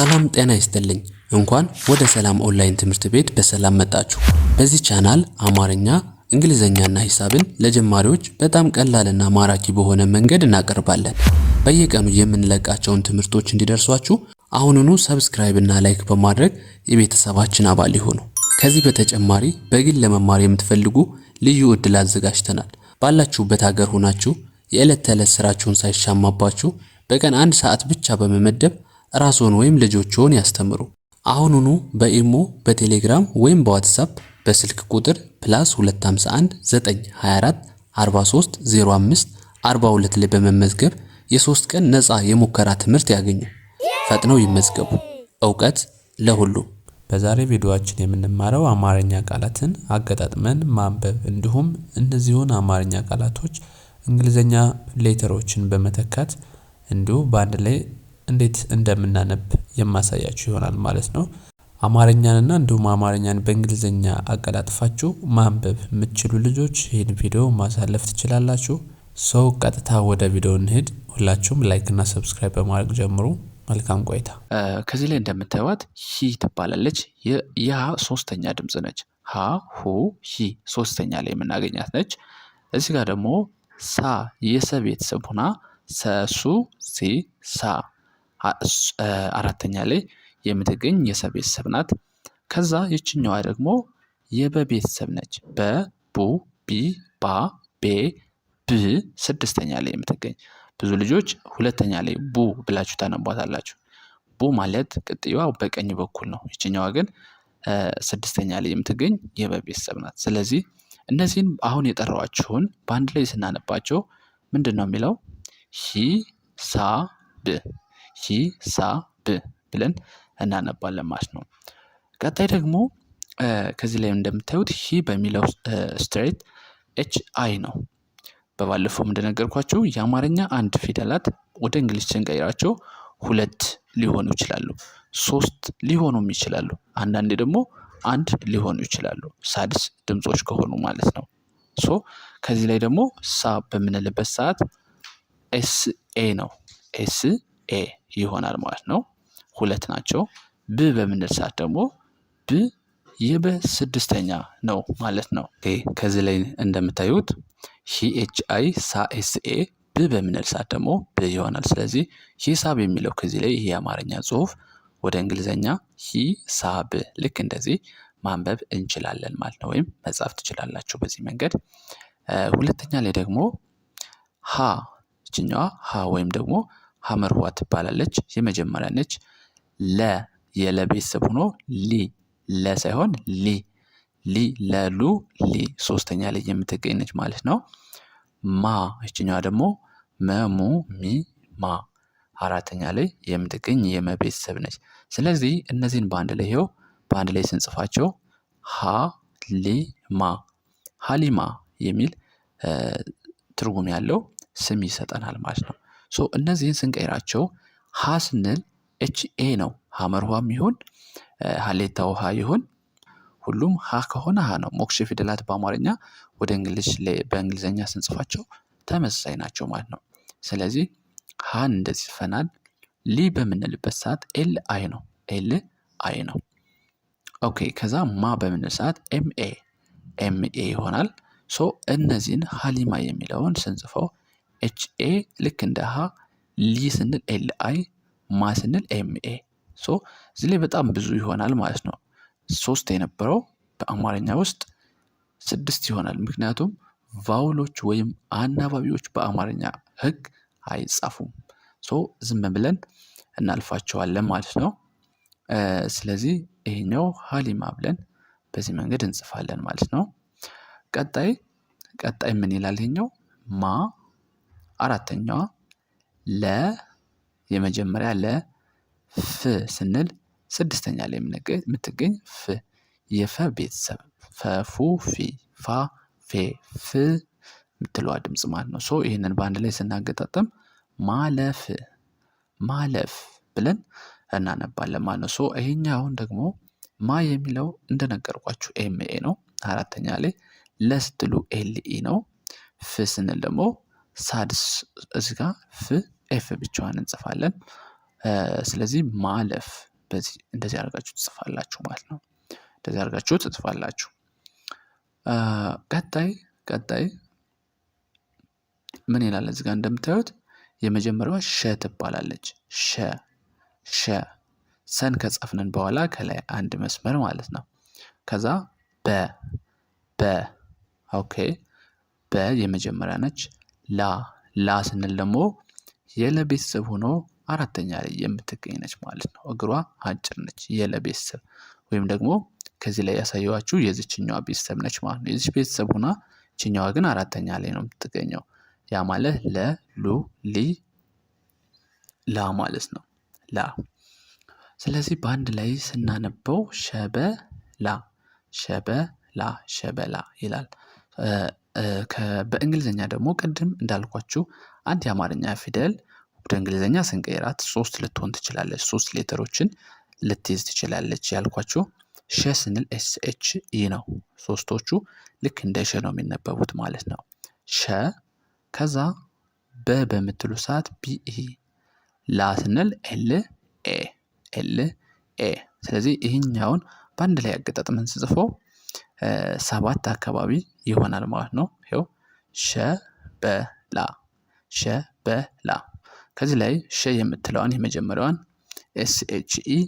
ሰላም ጤና ይስጥልኝ። እንኳን ወደ ሰላም ኦንላይን ትምህርት ቤት በሰላም መጣችሁ። በዚህ ቻናል አማርኛ፣ እንግሊዘኛና ሂሳብን ለጀማሪዎች በጣም ቀላልና ማራኪ በሆነ መንገድ እናቀርባለን። በየቀኑ የምንለቃቸውን ትምህርቶች እንዲደርሷችሁ አሁኑኑ ሰብስክራይብ እና ላይክ በማድረግ የቤተሰባችን አባል ይሁኑ። ከዚህ በተጨማሪ በግል ለመማር የምትፈልጉ ልዩ ዕድል አዘጋጅተናል። ባላችሁበት ሀገር ሆናችሁ የዕለት ተዕለት ስራችሁን ሳይሻማባችሁ በቀን 1 ሰዓት ብቻ በመመደብ ራስዎን ወይም ልጆችዎን ያስተምሩ። አሁኑኑ በኢሞ፣ በቴሌግራም ወይም በዋትስአፕ በስልክ ቁጥር +251 924 43 05 42 ላይ በመመዝገብ የ3 ቀን ነፃ የሙከራ ትምህርት ያገኙ። ፈጥነው ይመዝገቡ። ዕውቀት ለሁሉም። በዛሬ ቪዲዮአችን የምንማረው አማርኛ ቃላትን አገጣጥመን ማንበብ እንዲሁም እነዚህን አማርኛ ቃላቶች እንግሊዘኛ ሌተሮችን በመተካት እንዲሁ በአንድ ላይ እንዴት እንደምናነብ የማሳያችሁ ይሆናል ማለት ነው። አማርኛንና እንዲሁም አማርኛን በእንግሊዘኛ አቀላጥፋችሁ ማንበብ የምትችሉ ልጆች ይህን ቪዲዮ ማሳለፍ ትችላላችሁ። ሰው ቀጥታ ወደ ቪዲዮ እንሄድ። ሁላችሁም ላይክ እና ሰብስክራይብ በማድረግ ጀምሩ። መልካም ቆይታ። ከዚህ ላይ እንደምታዩት ሂ ትባላለች። ያ ሶስተኛ ድምጽ ነች። ሀ ሁ ሂ ሶስተኛ ላይ የምናገኛት ነች። እዚህ ጋር ደግሞ ሳ የሰ ቤተሰብ ሆና ሰሱ ሲ ሳ አራተኛ ላይ የምትገኝ የሰ ቤተሰብ ናት። ከዛ ይችኛዋ ደግሞ የበ ቤተሰብ ነች። በ ቡ ቢ ባ ቤ ብ ስድስተኛ ላይ የምትገኝ። ብዙ ልጆች ሁለተኛ ላይ ቡ ብላችሁ ታነቧታላችሁ። ቡ ማለት ቅጥያዋ በቀኝ በኩል ነው። ይችኛዋ ግን ስድስተኛ ላይ የምትገኝ የበ ቤተሰብ ናት። ስለዚህ እነዚህን አሁን የጠራዋችሁን በአንድ ላይ ስናነባቸው ምንድን ነው የሚለው? ሂሳብ ሂሳብ ብለን እናነባለን ማለት ነው። ቀጣይ ደግሞ ከዚህ ላይ እንደምታዩት ሂ በሚለው ስትሬት ኤች አይ ነው። በባለፈው እንደነገርኳችሁ የአማርኛ አንድ ፊደላት ወደ እንግሊዝ ስንቀይራቸው 2 ሊሆኑ ይችላሉ፣ 3 ሊሆኑም ይችላሉ። አንዳንዴ ደግሞ 1 ሊሆኑ ይችላሉ፣ ሳድስ ድምጾች ከሆኑ ማለት ነው። ከዚህ ላይ ደግሞ ሳ በምንልበት ሰዓት ኤስ ኤ ነው። ኤስ ኤ ይሆናል ማለት ነው። 2 ናቸው። ብ በምንል ሰዓት ደግሞ ብ የበ ስድስተኛ ነው ማለት ነው። ከዚህ ላይ እንደምታዩት ሂ ኤች አይ ሳ ኤስ ኤ ብ በምንል ሰዓት ደግሞ ብ ይሆናል። ስለዚህ ሂሳብ የሚለው ከዚህ ላይ ይሄ የአማርኛ ጽሑፍ ወደ እንግሊዘኛ ሂሳብ ልክ እንደዚህ ማንበብ እንችላለን ማለት ነው። ወይም መጻፍ ትችላላችሁ በዚህ መንገድ። ሁለተኛ ላይ ደግሞ ሀ ይችኛዋ ሀ ወይም ደግሞ ሐመርዋ ትባላለች። የመጀመሪያ ነች። ለ የለ ቤተሰብ ሆኖ ሊ ለ ሳይሆን ሊ ሊ ለሉ ሊ ሶስተኛ ላይ የምትገኝ ነች ማለት ነው። ማ ይችኛዋ ደግሞ መሙ ሚ ማ አራተኛ ላይ የምትገኝ የመ ቤተሰብ ነች። ስለዚህ እነዚህን በአንድ ላይ ስንጽፋቸው ሀሊማ ሀሊማ የሚል ትርጉም ያለው ስም ይሰጠናል ማለት ነው። እነዚህን ስንቀይራቸው ሀ ስንል ኤች ኤ ነው። ሐመርዋም ይሁን ሀሌታ ውሃ ይሁን ሁሉም ሀ ከሆነ ሀ ነው። ሞክሼ ፊደላት በአማርኛ ወደ በእንግሊዘኛ ስንጽፋቸው ተመሳሳይ ናቸው ማለት ነው። ስለዚህ ሀን እንደዚህ ጽፈናል። ሊ በምንልበት ሰዓት ኤል አይ ነው። ኤል አይ ነው። ኦኬ። ከዛ ማ በምንል ሰዓት ኤምኤ ኤምኤ ይሆናል። እነዚህን ሀሊማ የሚለውን ስንጽፈው ኤች ኤ ልክ እንደ ሀ፣ ሊ ስንል ኤል አይ፣ ማ ስንል ኤምኤ። እዚህ ላይ በጣም ብዙ ይሆናል ማለት ነው። 3 የነበረው በአማርኛ ውስጥ 6 ይሆናል። ምክንያቱም ቫውሎች ወይም አናባቢዎች በአማርኛ ሕግ አይጻፉም። ዝም ብለን እናልፋቸዋለን ማለት ነው። ስለዚህ ይሄኛው ሀሊማ ብለን በዚህ መንገድ እንጽፋለን ማለት ነው። ቀጣይ ምን ይላል? ይሄኛው ማ አራተኛዋ፣ ለ የመጀመሪያ ለ፣ ፍ ስንል ስድስተኛ ላይ የምትገኝ ፍ የፈ ቤተሰብ ፈፉ ፊ ፋ ፌ ፍ የምትለዋ ድምጽ ማለት ነው። ይህንን በአንድ ላይ ስናገጣጠም ማለፍ ማለፍ ብለን እናነባለን ማለት ነው። ይሄኛውን ደግሞ ማ የሚለው እንደነገርኳችሁ ኤምኤ ነው። አራተኛ ላይ ለስትሉ ኤልኢ ነው። ፍ ስንል ደግሞ ሳድስ እዚህ ጋር ፍ ኤፍ ብቻዋን እንጽፋለን። ስለዚህ ማለፍ በዚህ እንደዚህ አድርጋችሁ ትጽፋላችሁ ማለት ነው። እንደዚህ አድርጋችሁ ትጽፋላችሁ። ቀጣይ ምን ይላል እዚህ ጋር እንደምታዩት የመጀመሪያዋ ሸ ትባላለች። ሸ ሰን ከጻፍንን በኋላ ከላይ አንድ መስመር ማለት ነው። ከዛ በ ኦኬ በ የመጀመሪያ ነች። ላ ስንል ደግሞ የለ ቤተሰብ ሆኖ አራተኛ ላይ የምትገኝ ነች ማለት ነው። እግሯ አጭር ነች። የለ ቤተሰብ ወይም ደግሞ ከዚህ ላይ ያሳየኋችሁ የዚችኛዋ ቤተሰብ ነች ማለት ነው። የዚች ቤተሰብ ሆና ይችኛዋ ግን አራተኛ ላይ ነው የምትገኘው። ያ ማለት ለ ሉ ሊ ላ ማለት ነው። ላ ስለዚህ በአንድ ላይ ስናነበው ሸበላ ይላል። በእንግሊዘኛ ደግሞ ቅድም እንዳልኳችሁ አንድ የአማርኛ ፊደል ወደ እንግሊዘኛ ስንቀይራት 3 ልትሆን ትችላለች። 3 ሌተሮችን ልትይዝ ትችላለች ያልኳችሁ። ሸ ስንል SHE ነው። ሶስቶቹ ልክ እንደ ሸ ነው የሚነበቡት ማለት ነው። ሸ ከዛ በምትሉ ሰዓት BE ላ ስንል LA ስለዚህ ይህኛውን በአንድ ላይ አገጣጥመን ስጽፈው 7 አካባቢ ይሆናል ማለት ነው። ይኸው ሸበላ ከዚህ ላይ ሸ የምትለዋን የመጀመሪያዋን SHE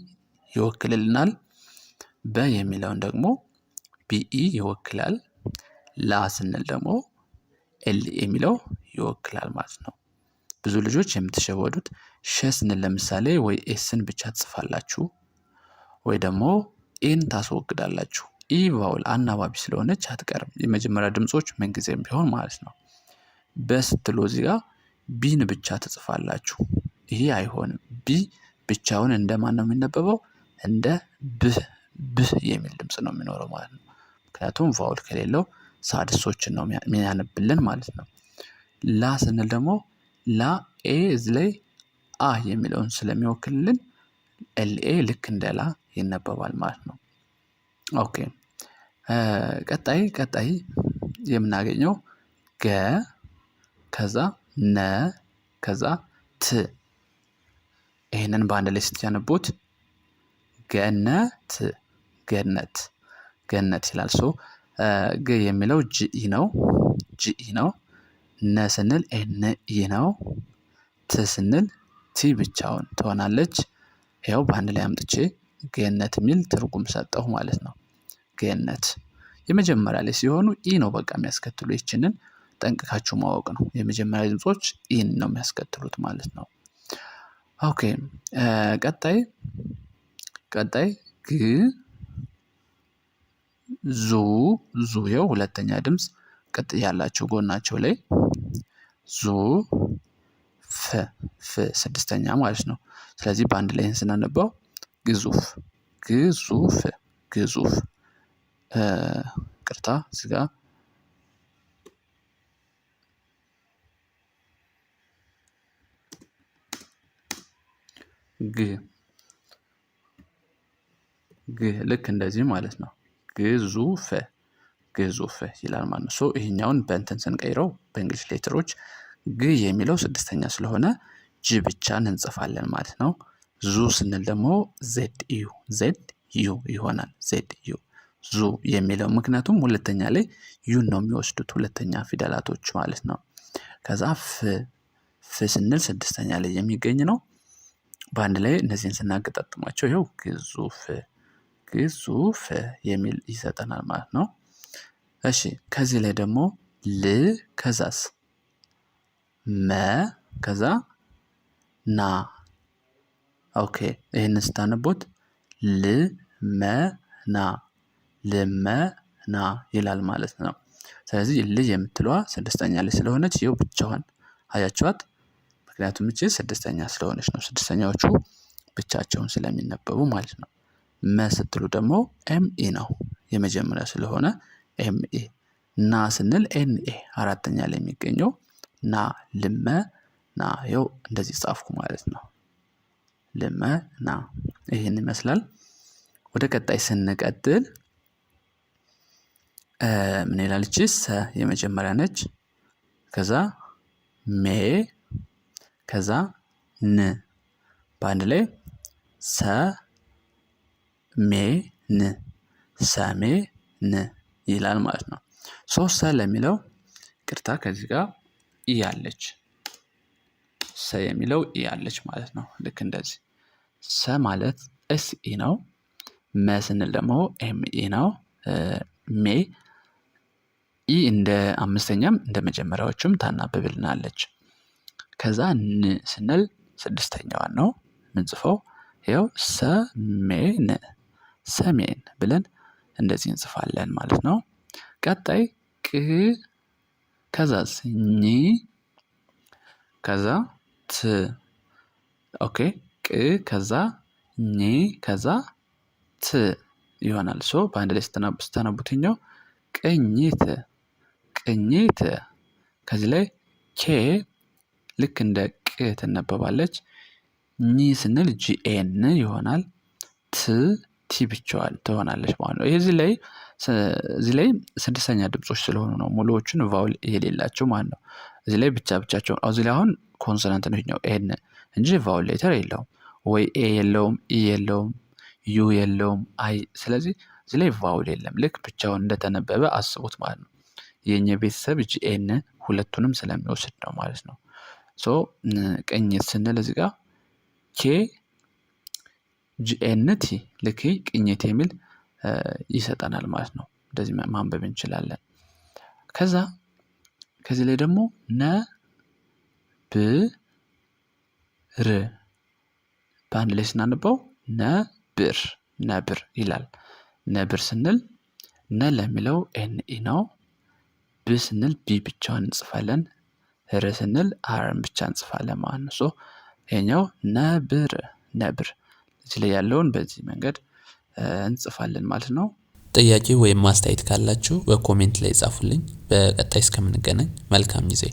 ይወክልልናል። በ የሚለውን ደግሞ BE ይወክላል። ላ ስንል ደግሞ LA የሚለው ይወክላል ማለት ነው። ብዙ ልጆች የምትሸወዱት ሸ ስንል ለምሳሌ ወይ ኤስን ብቻ ትጽፋላችሁ ወይ ደግሞ ኤን ታስወግዳላችሁ። ኢ ቫውል አናባቢ ስለሆነች አትቀርም። የመጀመሪያ ድምጾች ምንጊዜም ቢሆን ማለት ነው። በስትሎ እዚህ ጋር ቢን ብቻ ትጽፋላችሁ። ይሄ አይሆንም። ቢ ብቻውን እንደማን ነው የሚነበበው? እንደ ብህ የሚል ድምጽ ነው የሚኖረው ማለት ነው። ምክንያቱም ቫውል ከሌለው ሳድሶችን ነው የሚያነብልን ማለት ነው። ላ ስንል ደግሞ ላ ኤ እዚህ ላይ አ የሚለውን ስለሚወክልልን LA ልክ እንደ ላ ይነበባል ማለት ነው። ኦኬ ቀጣይ የምናገኘው ገ ከዛ ነ ከዛ ት ይሄንን በአንድ ላይ ስትያነቡት ገነት ይላል። ገ የሚለው ጂኢ ነው። ነ ስንል NE ነው። ት ስንል ቲ ብቻውን ትሆናለች። ይኸው በአንድ ላይ አምጥቼ ገነት የሚል ትርጉም ሰጠሁ ማለት ነው። ገነት የመጀመሪያ ላይ ሲሆኑ ኢ ነው በቃ የሚያስከትሉ። ይችንን ጠንቅቃችሁ ማወቅ ነው። የመጀመሪያ ድምጾች ኢን ነው የሚያስከትሉት ማለት ነው። ኦኬ ቀጣይ ግ ዙ ይኸው ሁለተኛ ድምጽ ቅጥ ያላቸው ጎናቸው ላይ ዙ ፍ ስድስተኛ ማለት ነው። ስለዚህ በአንድ ላይ ስናነባው ግዙፍ ቅርታ እዚህ ጋር ግ ልክ እንደዚህ ማለት ነው። ግዙፍ ይላል ማለት ነው። ይሄኛውን በእንትን ስንቀይረው በእንግሊሽ ሌተሮች ግ የሚለው ስድስተኛ ስለሆነ ጅ ብቻን እንጽፋለን ማለት ነው። ዙ ስንል ደግሞ ZU ይሆናል። ZU ዙ የሚለው ምክንያቱም ሁለተኛ ላይ ዩን ነው የሚወስዱት ሁለተኛ ፊደላቶች ማለት ነው። ከዛ ፍ ስንል ስድስተኛ ላይ የሚገኝ ነው። በአንድ ላይ እነዚህን ስናገጣጥማቸው ይኸው ግዙፍ የሚል ይሰጠናል ማለት ነው። እሺ ከዚህ ላይ ደግሞ ል ከዛስ መ ከዛ ና ኦኬ ይሄንን ስታነቡት ልመና ይላል ማለት ነው። ስለዚህ ል የምትለዋ ስድስተኛ ላይ ስለሆነች ይኸው ብቻዋን አያችኋት። ምክንያቱም እቺ ስድስተኛ ስለሆነች ነው። ስድስተኛዎቹ ብቻቸውን ስለሚነበቡ ማለት ነው። መ ስትሉ ደግሞ ME ነው የመጀመሪያ ስለሆነ ME። ና ስንል NA አራተኛ ላይ የሚገኘው ና ይኸው እንደዚህ ጻፍኩ ማለት ነው። ልመና ይሄን ይመስላል። ወደ ቀጣይ ስንቀጥል ምን ይላል? እቺ ሰ የመጀመሪያ ነች። ከዛ ሜ ከዛ ን በአንድ ላይ ሰሜን ሰሜን ይላል ማለት ነው። ሰ ለሚለው ቅርታ ከዚህ ጋር ኢ አለች። ሰ የሚለው ኢ አለች ማለት ነው። ልክ እንደዚህ ሰ ማለት ኤስ ኢ ነው። መ ስንል ደግሞ ኤም ኢ ነው። ሜ ኢ እንደ አምስተኛም እንደ መጀመሪያዎቹም ታናብብልናለች። ከዛ ን ስንል ስድስተኛዋን ነው ምንጽፈው። ይኸው ሰሜን ሰሜን ብለን እንደዚህ እንጽፋለን ማለት ነው። ቀጣይ ቅ ከዛስ ኝ ከዛ ት ኦኬ ቅ ከዛ ኝ ከዛ ት ይሆናል። ሶ በአንድ ላይ ስተነቡትኛው ቅኝት ቅኝት። ከዚህ ላይ ኬ ልክ እንደ ቅ ትነበባለች። ኝ ስንል ጂኤን ይሆናል። ት ቲ ብቻዋን ትሆናለች ማለት ነው። እዚህ ላይ ስድስተኛ ድምጾች ስለሆኑ ነው ሙሉዎቹን ቫውል የሌላቸው ማለት ነው። እዚህ ላይ ብቻቸው እዚህ ላይ አሁን ኮንሶናንት ነው ይሄኛው ኤን እንጂ ቫውል ሌተር የለውም። ወይ ኤ የለውም፣ ኢ የለውም፣ ዩ የለውም፣ አይ። ስለዚህ እዚህ ላይ ቫውል የለም። ልክ ብቻውን እንደተነበበ አስቡት ማለት ነው። የኛ ቤተሰብ ጂኤን ሁለቱንም ስለሚወስድ ነው ማለት ነው። ሶ ቅኝት ስንል እዚህ ጋር ኬ ጂኤንቲ ልክ ቅኝት የሚል ይሰጠናል ማለት ነው። እንደዚህ ማንበብ እንችላለን። ከዚህ ላይ ደግሞ ነ ብ ር በአንድ ላይ ስናነበው ነብር ነብር ይላል። ነብር ስንል ነ ለሚለው ኤን ኢ ነው። ብ ስንል ቢ ብቻውን እንጽፋለን። ር ስንል አርን ብቻ እንጽፋለን ማለት ነው። ሶ ይሄኛው ነብር ነብር። እዚህ ላይ ያለውን በዚህ መንገድ እንጽፋለን ማለት ነው። ጥያቄ ወይም ማስተያየት ካላችሁ በኮሜንት ላይ ጻፉልኝ። በቀጣይ እስከምንገናኝ መልካም ጊዜ